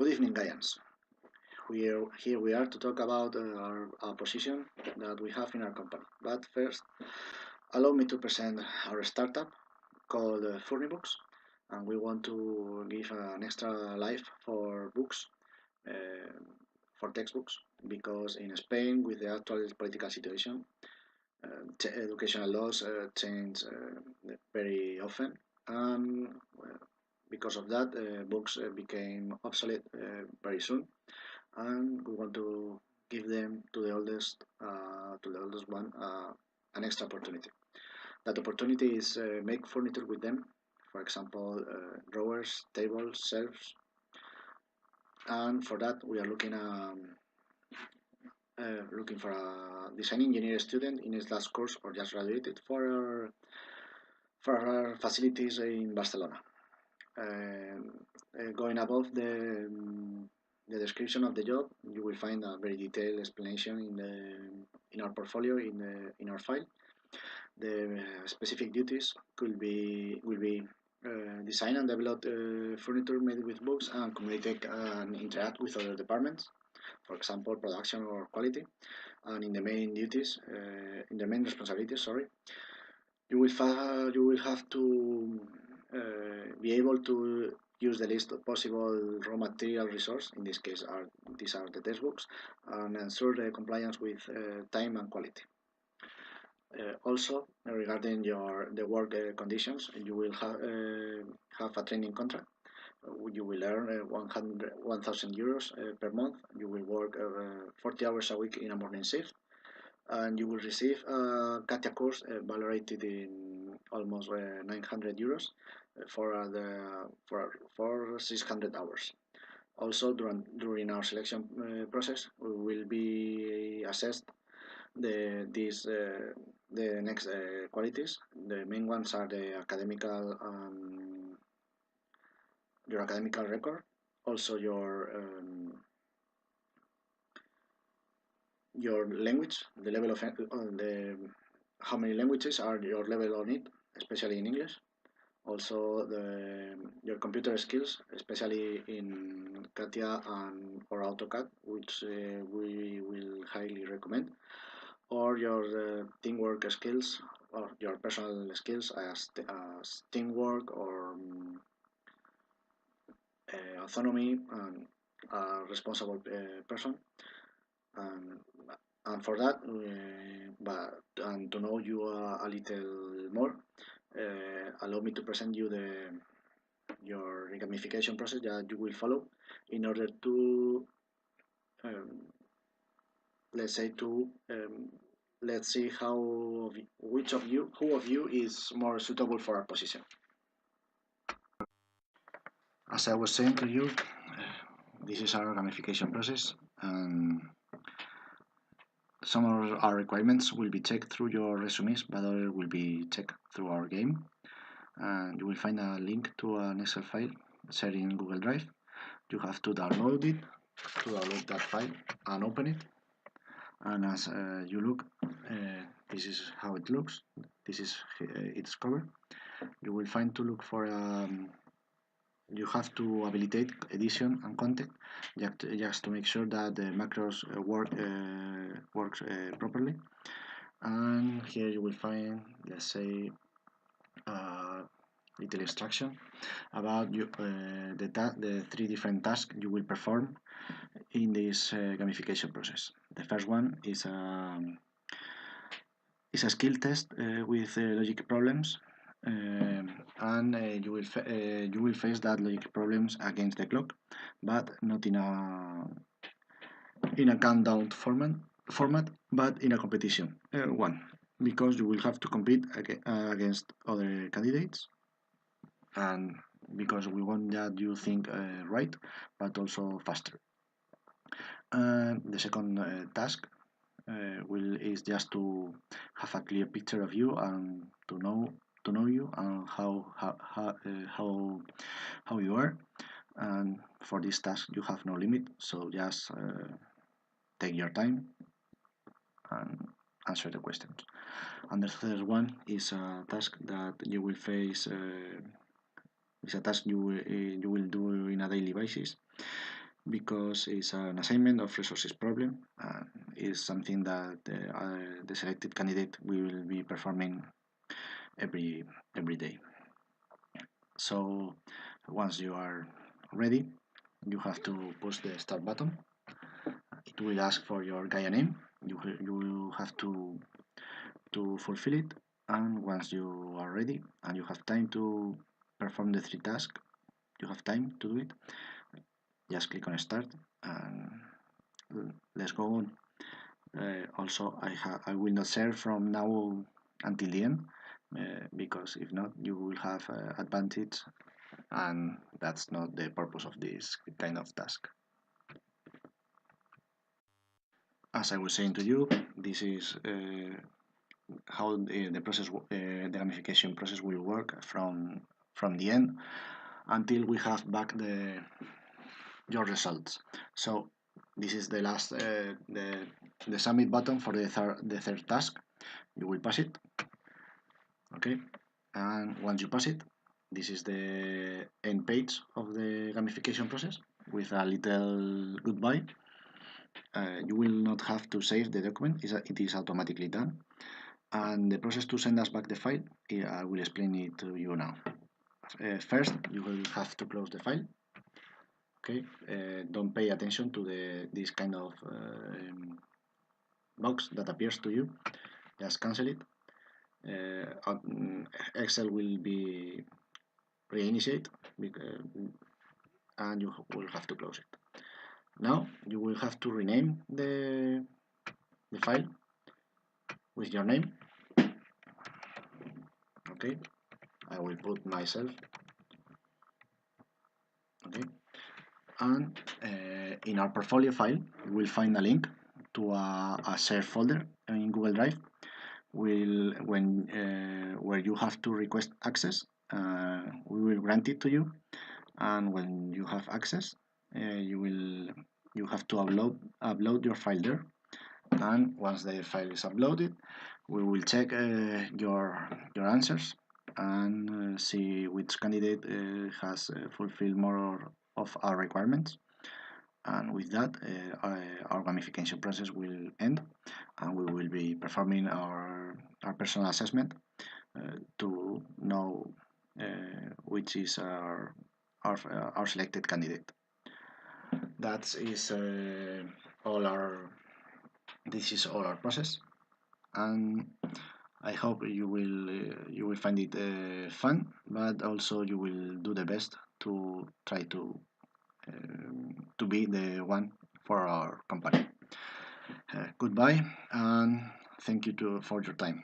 Good evening, Guardians. Here we are to talk about our position that we have in our company. But first, allow me to present our startup called Furnibooks, and we want to give an extra life for books, uh, for textbooks, because in Spain, with the actual political situation, educational laws change very often, and because of that, books became obsolete very soon, and we want to give them to the oldest one, an extra opportunity. That opportunity is make furniture with them, for example, drawers, tables, shelves, and for that we are looking for a design engineer student in his last course or just graduated for our facilities in Barcelona. Um, Going above the description of the job, you will find a very detailed explanation in our portfolio in our file. The specific duties will be design and develop furniture made with books and communicate and interact with other departments, for example, production or quality. And in the main duties, in the main responsibilities, sorry, you will have to be able to use the list of possible raw material resource. In this case, these are the textbooks, and ensure the compliance with time and quality. Also, regarding the work conditions, you will have a training contract. You will earn 1,000 euros per month. You will work 40 hours a week in a morning shift, and you will receive a CATIA course validated in almost 900 euros for 600 hours. Also, during our selection process, we will be assessed the next qualities. The main ones are your academical record, also your language, the level of the how many languages are your level on it, especially in English. Also, your computer skills, especially in CATIA and or AutoCAD, which we will highly recommend. Or your teamwork skills, or your personal skills as teamwork or autonomy and a responsible person. And, and for that, and to know you a little more, allow me to present you your gamification process that you will follow in order to, um, let's say, let's see who of you is more suitable for our position. As I was saying to you, this is our gamification process, and some of our requirements will be checked through your resumes, but others will be checked through our game. And you will find a link to an Excel file shared in Google Drive. You have to download it, to download that file and open it. And as you look, this is how it looks. This is its cover. You will find to look for you have to habilitate edition and content just to make sure that the macros works properly. And here you will find, let's say, a little instruction about the three different tasks you will perform in this gamification process. The first one is a skill test with logic problems, and you will face that logic problems against the clock, but not in a countdown format, but in a competition one, because you will have to compete against other candidates, and because we want that you think right, but also faster. The second task is just to have a clear picture of you and to know you and how you are. And for this task, you have no limit, so just take your time and answer the questions. And the third one is a task that you will face. It's a task you will do in a daily basis. because it's an assignment of resources problem and is something that the selected candidate will be performing every every day. So once you are ready, you have to push the start button. It will ask for your Gaia name. You will have to fulfill it, and once you are ready and you have time to perform the three tasks, you have time to do it. Just click on start and let's go on. Also, I will not share from now until the end because if not, you will have advantage, and that's not the purpose of this kind of task. As I was saying to you, this is how the process, the gamification process will work from the end until we have back your results. So this is the last the submit button for the third task. You will pass it, okay, and once you pass it, this is the end page of the gamification process with a little goodbye. You will not have to save the document; it is automatically done. And the process to send us back the file, I will explain it to you now. First, you will have to close the file. Okay, don't pay attention to this kind of box that appears to you. Just cancel it. Excel will be reinitiate and you will have to close it. Now you will have to rename the file with your name. Okay, I will put myself. Okay, and in our portfolio file, you will find a link to a shared folder in Google Drive. Where you have to request access, we will grant it to you, and when you have access, you have to upload your file there. And once the file is uploaded, we will check your answers and see which candidate has fulfilled more of our requirements. And with that, our gamification process will end, and we will be performing our personal assessment to know which is our selected candidate. That is all our this is all our process, and I hope you will find it fun, but also you will do the best to try to be the one for our company. Goodbye, and thank you for your time.